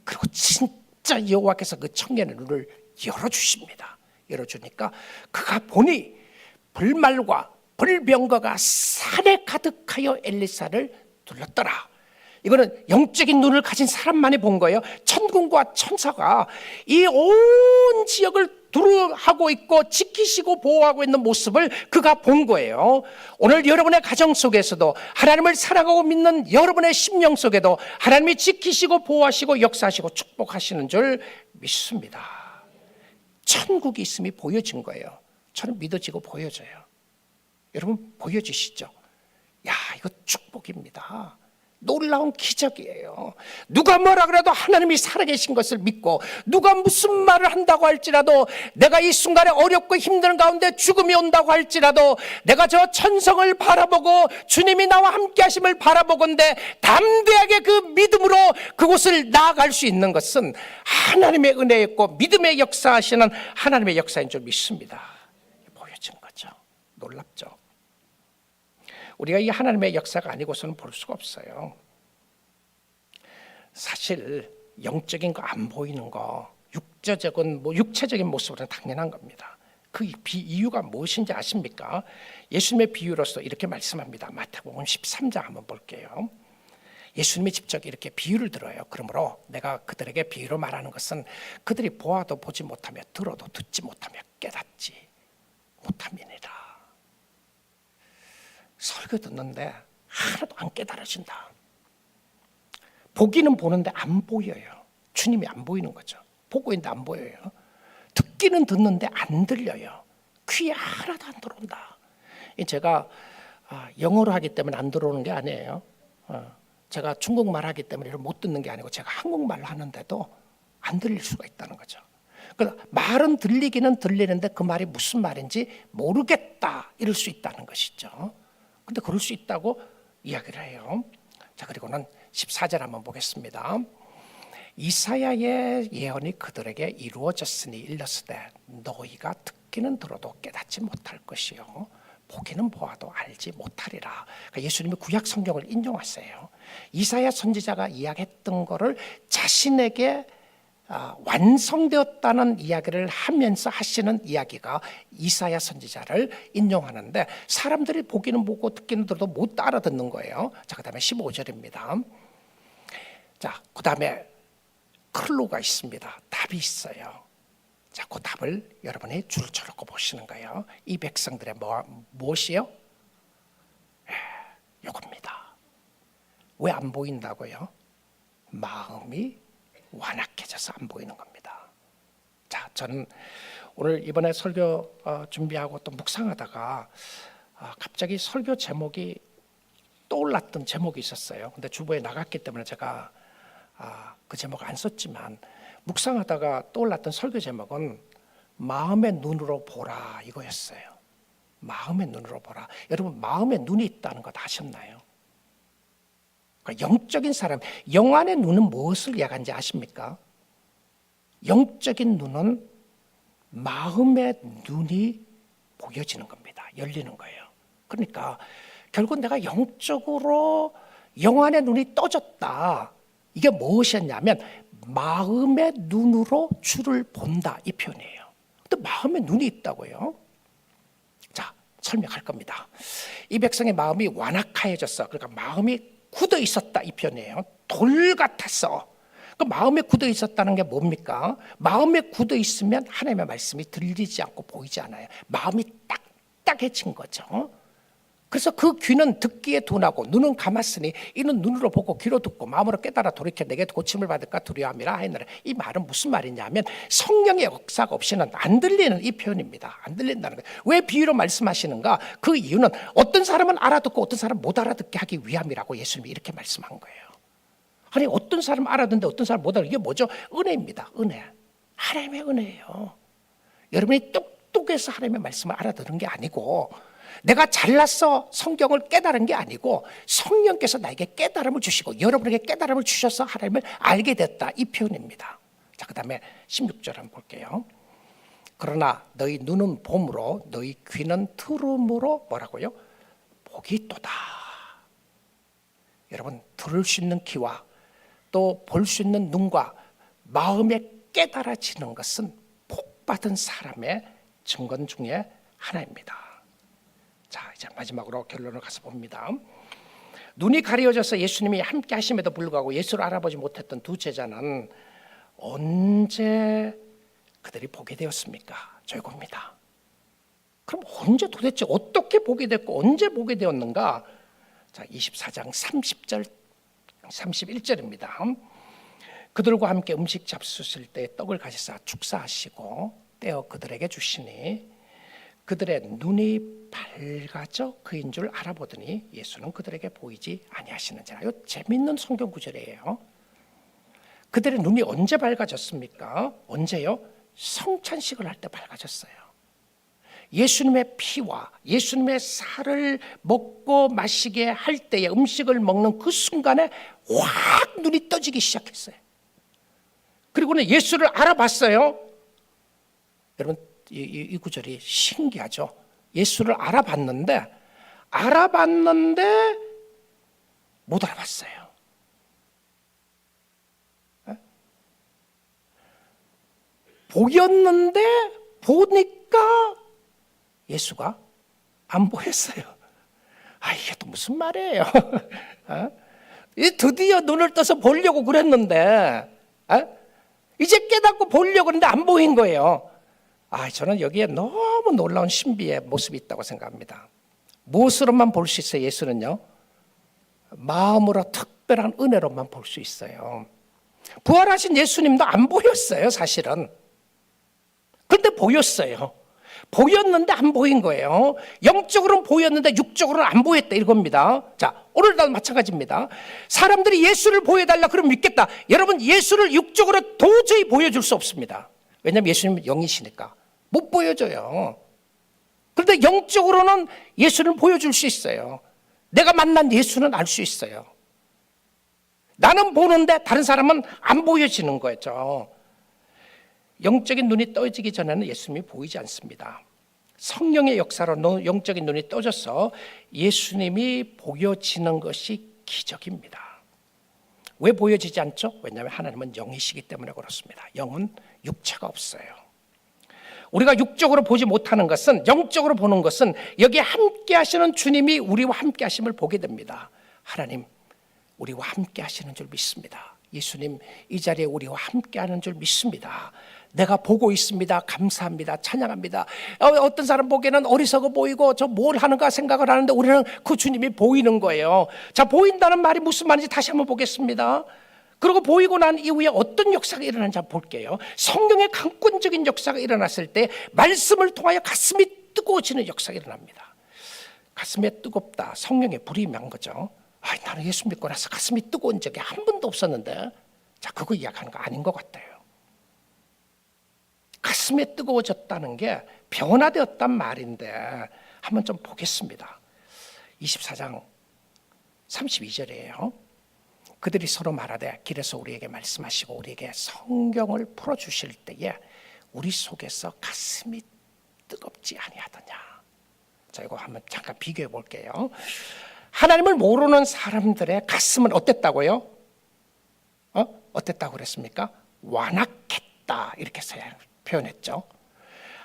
그리고 진짜 여호와께서 그 청년의 눈을 열어주십니다. 열어주니까 그가 보니 불말과 불병거가 산에 가득하여 엘리사를 둘렀더라. 이거는 영적인 눈을 가진 사람만이 본 거예요. 천군과 천사가 이 온 지역을 두루하고 있고 지키시고 보호하고 있는 모습을 그가 본 거예요. 오늘 여러분의 가정 속에서도, 하나님을 사랑하고 믿는 여러분의 심령 속에도 하나님이 지키시고 보호하시고 역사하시고 축복하시는 줄 믿습니다. 천국이 있음이 보여진 거예요. 저는 믿어지고 보여져요. 여러분 보여지시죠? 야, 이거 축복입니다. 놀라운 기적이에요. 누가 뭐라 그래도 하나님이 살아계신 것을 믿고, 누가 무슨 말을 한다고 할지라도, 내가 이 순간에 어렵고 힘든 가운데 죽음이 온다고 할지라도, 내가 저 천성을 바라보고 주님이 나와 함께 하심을 바라보건대 담대하게 그 믿음으로 그곳을 나아갈 수 있는 것은 하나님의 은혜였고 믿음의 역사하시는 하나님의 역사인 줄 믿습니다. 보여진 거죠. 놀랍죠. 우리가 이 하나님의 역사가 아니고서는 볼 수가 없어요. 사실 영적인 거 안 보이는 거, 육체적인 모습으로는 당연한 겁니다. 그 이유가 무엇인지 아십니까? 예수님의 비유로서 이렇게 말씀합니다. 마태복음 13장 한번 볼게요. 예수님이 직접 이렇게 비유를 들어요. 그러므로 내가 그들에게 비유로 말하는 것은 그들이 보아도 보지 못하며 들어도 듣지 못하며 깨닫지 못함이니라. 설교 듣는데 하나도 안 깨달아진다. 보기는 보는데 안 보여요. 주님이 안 보이는 거죠. 보고 있는데 안 보여요. 듣기는 듣는데 안 들려요. 귀에 하나도 안 들어온다. 제가 영어로 하기 때문에 안 들어오는 게 아니에요. 제가 중국말 하기 때문에 못 듣는 게 아니고, 제가 한국말로 하는데도 안 들릴 수가 있다는 거죠. 그러니까 말은 들리기는 들리는데 그 말이 무슨 말인지 모르겠다, 이럴 수 있다는 것이죠. 근데 그럴 수 있다고 이야기를 해요. 자, 그리고는 14절 한번 보겠습니다. 이사야의 예언이 그들에게 이루어졌으니 일렀으되 너희가 듣기는 들어도 깨닫지 못할 것이요 보기는 보아도 알지 못하리라. 그러니까 예수님이 구약 성경을 인용하세요. 이사야 선지자가 이야기했던 거를 자신에게 완성되었다는 이야기를 하면서 하시는 이야기가 이사야 선지자를 인용하는데, 사람들이 보기는 보고 듣기는 들어도 못 알아듣는 거예요. 자, 그 다음에 15절입니다. 자, 그 다음에 클로가 있습니다. 답이 있어요. 자, 그 답을 여러분이 줄을 쳐놓고 보시는 거예요. 이 백성들의 무엇이요? 요겁니다. 왜 안 보인다고요? 마음이 완악해져서 안 보이는 겁니다. 자, 저는 오늘 이번에 설교 준비하고 또 묵상하다가 갑자기 설교 제목이 떠올랐던 제목이 있었어요. 근데 주보에 나갔기 때문에 제가 그 제목을 안 썼지만, 묵상하다가 떠올랐던 설교 제목은 마음의 눈으로 보라, 이거였어요. 마음의 눈으로 보라. 여러분, 마음의 눈이 있다는 것 아셨나요? 그러니까 영적인 사람, 영안의 눈은 무엇을 이야기하는지 아십니까? 영적인 눈은 마음의 눈이 보여지는 겁니다. 열리는 거예요. 그러니까 결국 내가 영적으로 영안의 눈이 떠졌다. 이게 무엇이었냐면 마음의 눈으로 주를 본다, 이 표현이에요. 근데 마음의 눈이 있다고요. 자, 설명할 겁니다. 이 백성의 마음이 완악하여졌어. 그러니까 마음이 굳어 있었다, 이 표현이에요. 돌 같았어. 그 마음에 굳어 있었다는 게 뭡니까? 마음에 굳어 있으면 하나님의 말씀이 들리지 않고 보이지 않아요. 마음이 딱딱해진 거죠. 그래서 그 귀는 듣기에 둔하고 눈은 감았으니 이는 눈으로 보고 귀로 듣고 마음으로 깨달아 돌이켜 내게 고침을 받을까 두려워함이라 하였느라. 이 말은 무슨 말이냐면 성령의 역사가 없이는 안 들리는 이 표현입니다. 안 들린다는 거예요. 왜 비유로 말씀하시는가? 그 이유는 어떤 사람은 알아듣고 어떤 사람은 못 알아듣게 하기 위함이라고 예수님이 이렇게 말씀한 거예요. 아니, 어떤 사람 알아듣는데 어떤 사람 못 알아듣게, 이게 뭐죠? 은혜입니다. 은혜. 하나님의 은혜예요. 여러분이 똑똑해서 하나님의 말씀을 알아들은 게 아니고, 내가 잘나서 성경을 깨달은 게 아니고, 성령께서 나에게 깨달음을 주시고 여러분에게 깨달음을 주셔서 하나님을 알게 됐다, 이 표현입니다. 자, 그 다음에 16절 한번 볼게요. 그러나 너희 눈은 봄으로 너희 귀는 들음으로 뭐라고요? 복이 있도다. 여러분, 들을 수 있는 귀와 또 볼 수 있는 눈과 마음에 깨달아지는 것은 복받은 사람의 증거 중에 하나입니다. 자, 이제 마지막으로 결론을 가서 봅니다. 눈이 가려져서 예수님이 함께 하심에도 불구하고 예수를 알아보지 못했던 두 제자는 언제 그들이 보게 되었습니까? 저겁니다. 그럼 언제, 도대체 어떻게 보게 됐고 언제 보게 되었는가? 자, 24장 30절 31절입니다. 그들과 함께 음식 잡수실 때 떡을 가지사 축사하시고 떼어 그들에게 주시니 그들의 눈이 밝아져 그인 줄 알아보더니 예수는 그들에게 보이지 아니하시는지라. 이거 재밌는 성경 구절이에요. 그들의 눈이 언제 밝아졌습니까? 언제요? 성찬식을 할 때 밝아졌어요. 예수님의 피와 예수님의 살을 먹고 마시게 할 때에 음식을 먹는 그 순간에 확 눈이 떠지기 시작했어요. 그리고는 예수를 알아봤어요. 여러분, 이 구절이 신기하죠. 예수를 알아봤는데 못 알아봤어요. 보였는데 보니까 예수가 안 보였어요. 이게 또 무슨 말이에요? 드디어 눈을 떠서 보려고 그랬는데 이제 깨닫고 보려고 그랬는데 안 보인 거예요. 저는 여기에 너무 놀라운 신비의 모습이 있다고 생각합니다. 무엇으로만 볼 수 있어요? 예수는요, 마음으로 특별한 은혜로만 볼 수 있어요. 부활하신 예수님도 안 보였어요, 사실은. 그런데 보였어요. 보였는데 안 보인 거예요. 영적으로는 보였는데 육적으로는 안 보였다, 이겁니다. 자, 오늘도 마찬가지입니다. 사람들이 예수를 보여달라 그러면 믿겠다. 여러분, 예수를 육적으로 도저히 보여줄 수 없습니다. 왜냐하면 예수님은 영이시니까 못 보여줘요. 그런데 영적으로는 예수를 보여줄 수 있어요. 내가 만난 예수는 알 수 있어요. 나는 보는데 다른 사람은 안 보여지는 거죠. 영적인 눈이 떠지기 전에는 예수님이 보이지 않습니다. 성령의 역사로 영적인 눈이 떠져서 예수님이 보여지는 것이 기적입니다. 왜 보여지지 않죠? 왜냐하면 하나님은 영이시기 때문에 그렇습니다. 영은 육체가 없어요. 우리가 육적으로 보지 못하는 것은, 영적으로 보는 것은 여기 함께 하시는 주님이 우리와 함께 하심을 보게 됩니다. 하나님, 우리와 함께 하시는 줄 믿습니다. 예수님, 이 자리에 우리와 함께 하는 줄 믿습니다. 내가 보고 있습니다. 감사합니다. 찬양합니다. 어떤 사람 보기에는 어리석어 보이고 저 뭘 하는가 생각을 하는데 우리는 그 주님이 보이는 거예요. 자, 보인다는 말이 무슨 말인지 다시 한번 보겠습니다. 그리고 보이고 난 이후에 어떤 역사가 일어나는지 한번 볼게요. 성령의 강권적인 역사가 일어났을 때 말씀을 통하여 가슴이 뜨거워지는 역사가 일어납니다. 가슴에 뜨겁다, 성령의 불이 임한 거죠. 나는 예수 믿고 나서 가슴이 뜨거운 적이 한 번도 없었는데, 자, 그거 이야기하는 거 아닌 것 같아요. 가슴에 뜨거워졌다는 게 변화되었단 말인데 한번 좀 보겠습니다. 24장 32절이에요. 그들이 서로 말하되 길에서 우리에게 말씀하시고 우리에게 성경을 풀어주실 때에 우리 속에서 가슴이 뜨겁지 아니하더냐. 자, 이거 한번 잠깐 비교해 볼게요. 하나님을 모르는 사람들의 가슴은 어땠다고요? 어땠다고 그랬습니까? 완악했다, 이렇게 표현했죠.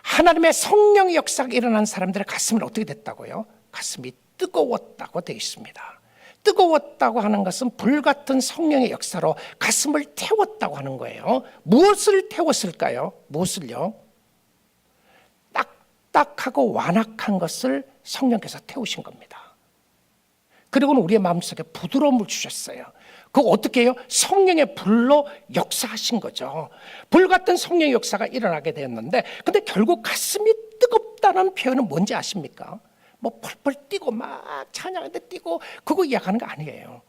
하나님의 성령의 역사가 일어난 사람들의 가슴은 어떻게 됐다고요? 가슴이 뜨거웠다고 되어 있습니다. 뜨거웠다고 하는 것은 불같은 성령의 역사로 가슴을 태웠다고 하는 거예요. 무엇을 태웠을까요? 무엇을요? 딱딱하고 완악한 것을 성령께서 태우신 겁니다. 그리고는 우리의 마음속에 부드러움을 주셨어요. 그거 어떻게 해요? 성령의 불로 역사하신 거죠. 불같은 성령의 역사가 일어나게 되었는데, 근데 결국 가슴이 뜨겁다는 표현은 뭔지 아십니까? 뭐 펄펄 뛰고 막 찬양하는데 뛰고 그거 이야기하는 거 아니에요.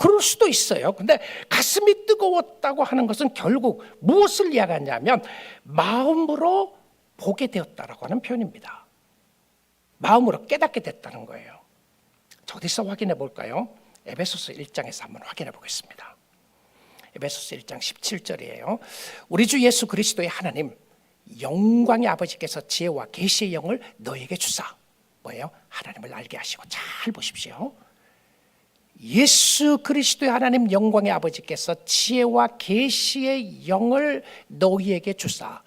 그럴 수도 있어요. 근데 가슴이 뜨거웠다고 하는 것은 결국 무엇을 이야기하냐면 마음으로 보게 되었다라고 하는 표현입니다. 마음으로 깨닫게 됐다는 거예요. 자, 어디서 확인해 볼까요? 에베소서 1장에서 한번 확인해 보겠습니다. 에베소서 1장 17절이에요. 우리 주 예수 그리스도의 하나님 영광의 아버지께서 지혜와 계시의 영을 너에게 주사. 뭐예요? 하나님을 알게 하시고. 잘 보십시오. 예수 그리스도의 하나님 영광의 아버지께서 지혜와 계시의 영을 너희에게 주사.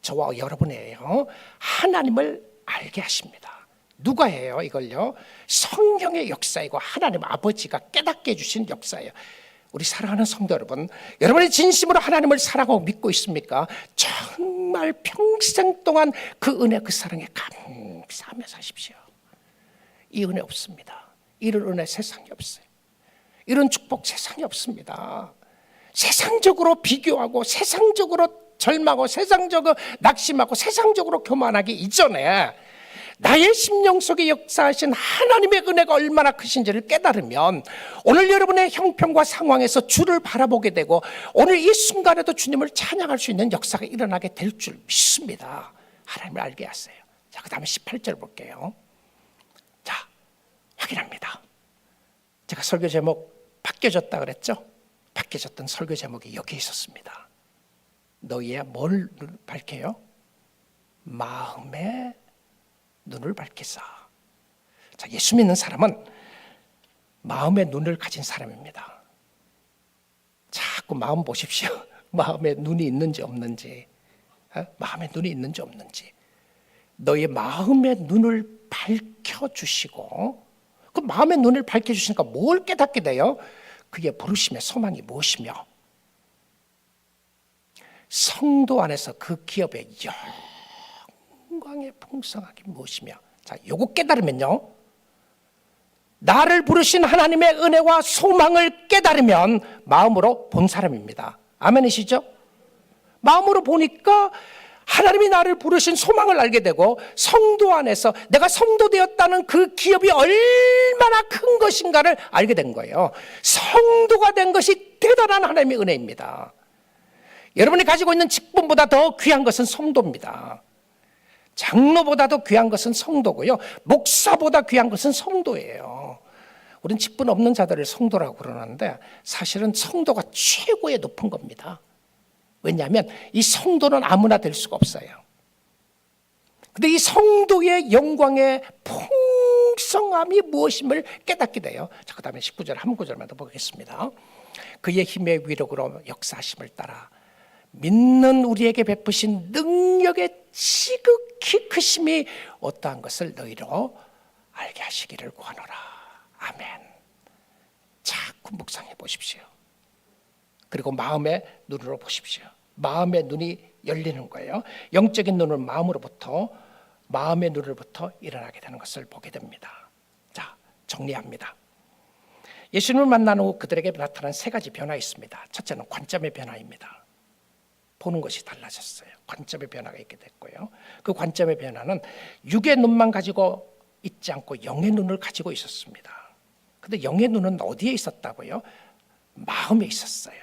저와 여러분이에요. 하나님을 알게 하십니다. 누가 해요? 이걸요? 성령의 역사이고 하나님 아버지가 깨닫게 해주신 역사예요. 우리 사랑하는 성도 여러분, 여러분이 진심으로 하나님을 사랑하고 믿고 있습니까? 정말 평생 동안 그 은혜, 그 사랑에 감사하며 사십시오. 이 은혜 없습니다. 이런 은혜 세상에 없어요. 이런 축복 세상에 없습니다. 세상적으로 비교하고 세상적으로 절망하고 세상적으로 낙심하고 세상적으로 교만하기 이전에 나의 심령 속에 역사하신 하나님의 은혜가 얼마나 크신지를 깨달으면 오늘 여러분의 형편과 상황에서 주를 바라보게 되고 오늘 이 순간에도 주님을 찬양할 수 있는 역사가 일어나게 될 줄 믿습니다. 하나님을 알게 하세요. 자, 그 다음에 18절 볼게요. 자, 확인합니다. 제가 설교 제목 바뀌어졌다 그랬죠? 바뀌어졌던 설교 제목이 여기 있었습니다. 너희의 뭘 밝혀요? 마음의 눈을 밝히사. 자, 예수 믿는 사람은 마음의 눈을 가진 사람입니다. 자꾸 마음 보십시오. 마음에 눈이 있는지 없는지, 마음에 눈이 있는지 없는지. 너의 마음의 눈을 밝혀주시고, 그 마음의 눈을 밝혀주시니까 뭘 깨닫게 돼요? 그의 부르심의 소망이 무엇이며 성도 안에서 그 기업의 영광의 풍성하게 무엇이며. 자, 요거 깨달으면요, 나를 부르신 하나님의 은혜와 소망을 깨달으면 마음으로 본 사람입니다. 아멘이시죠? 마음으로 보니까 하나님이 나를 부르신 소망을 알게 되고 성도 안에서 내가 성도 되었다는 그 기업이 얼마나 큰 것인가를 알게 된 거예요. 성도가 된 것이 대단한 하나님의 은혜입니다. 여러분이 가지고 있는 직분보다 더 귀한 것은 성도입니다. 장로보다도 귀한 것은 성도고요, 목사보다 귀한 것은 성도예요. 우린 직분 없는 자들을 성도라고 그러는데 사실은 성도가 최고의 높은 겁니다. 왜냐하면 이 성도는 아무나 될 수가 없어요. 근데 이 성도의 영광의 풍성함이 무엇임을 깨닫게 돼요. 자, 그 다음에 19절 한 구절만 더 보겠습니다. 그의 힘의 위력으로 역사하심을 따라 믿는 우리에게 베푸신 능력의 지극히 크심이 어떠한 것을 너희로 알게 하시기를 구하노라. 아멘. 자꾸 묵상해 보십시오. 그리고 마음의 눈으로 보십시오. 마음의 눈이 열리는 거예요. 영적인 눈은 마음의 눈으로부터 일어나게 되는 것을 보게 됩니다. 자, 정리합니다. 예수님을 만난 후 그들에게 나타난 세 가지 변화가 있습니다. 첫째는 관점의 변화입니다. 보는 것이 달라졌어요. 관점의 변화가 있게 됐고요. 그 관점의 변화는 육의 눈만 가지고 있지 않고 영의 눈을 가지고 있었습니다. 근데 영의 눈은 어디에 있었다고요? 마음에 있었어요.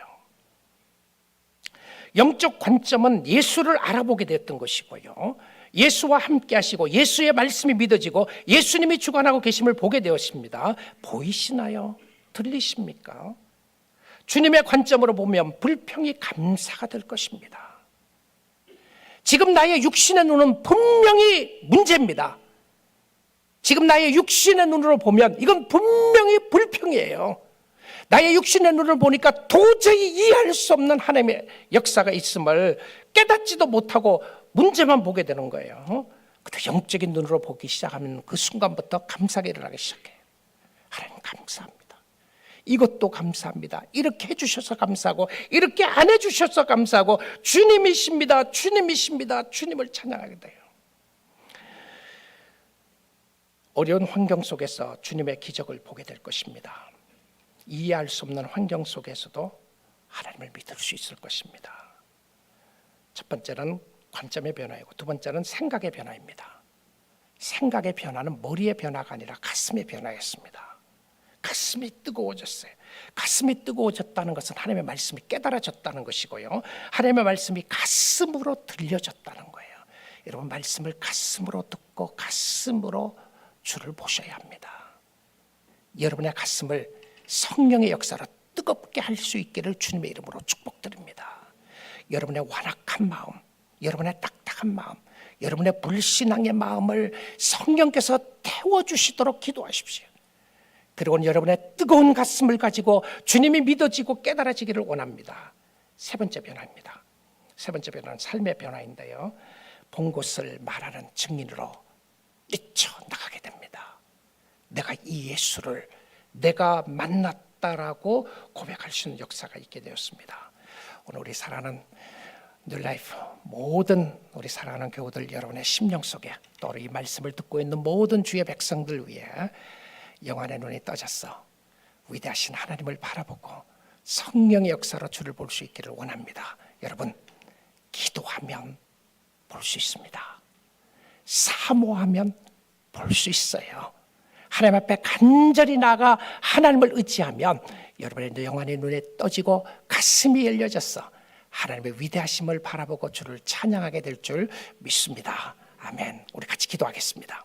영적 관점은 예수를 알아보게 됐던 것이고요, 예수와 함께 하시고 예수의 말씀이 믿어지고 예수님이 주관하고 계심을 보게 되었습니다. 보이시나요? 들리십니까? 주님의 관점으로 보면 불평이 감사가 될 것입니다. 지금 나의 육신의 눈은 분명히 문제입니다. 지금 나의 육신의 눈으로 보면 이건 분명히 불평이에요. 나의 육신의 눈을 보니까 도저히 이해할 수 없는 하나님의 역사가 있음을 깨닫지도 못하고 문제만 보게 되는 거예요. 근데 영적인 눈으로 보기 시작하면 그 순간부터 감사가 일어나기 시작해요. 하나님 감사합니다. 이것도 감사합니다. 이렇게 해주셔서 감사하고 이렇게 안 해주셔서 감사하고 주님이십니다. 주님이십니다. 주님을 찬양하게 돼요. 어려운 환경 속에서 주님의 기적을 보게 될 것입니다. 이해할 수 없는 환경 속에서도 하나님을 믿을 수 있을 것입니다. 첫 번째는 관점의 변화이고 두 번째는 생각의 변화입니다. 생각의 변화는 머리의 변화가 아니라 가슴의 변화였습니다. 가슴이 뜨거워졌어요. 가슴이 뜨거워졌다는 것은 하나님의 말씀이 깨달아졌다는 것이고요, 하나님의 말씀이 가슴으로 들려졌다는 거예요. 여러분, 말씀을 가슴으로 듣고 가슴으로 주를 보셔야 합니다. 여러분의 가슴을 성령의 역사로 뜨겁게 할 수 있기를 주님의 이름으로 축복드립니다. 여러분의 완악한 마음, 여러분의 딱딱한 마음, 여러분의 불신앙의 마음을 성령께서 태워주시도록 기도하십시오. 그리고 여러분의 뜨거운 가슴을 가지고 주님이 믿어지고 깨달아지기를 원합니다. 세 번째 변화입니다. 세 번째 변화는 삶의 변화인데요, 본 곳을 말하는 증인으로 뛰쳐나가게 됩니다. 내가 이 예수를 내가 만났다라고 고백할 수 있는 역사가 있게 되었습니다. 오늘 우리 사랑하는 뉴라이프 모든 우리 사랑하는 교우들, 여러분의 심령 속에 또 이 말씀을 듣고 있는 모든 주의 백성들 위해 영안의 눈이 떠졌어 위대하신 하나님을 바라보고 성령의 역사로 주를 볼 수 있기를 원합니다. 여러분, 기도하면 볼 수 있습니다. 사모하면 볼 수 있어요. 하나님 앞에 간절히 나아가 하나님을 의지하면 여러분의 영안의 눈에 떠지고 가슴이 열려져서 하나님의 위대하심을 바라보고 주를 찬양하게 될 줄 믿습니다. 아멘. 우리 같이 기도하겠습니다.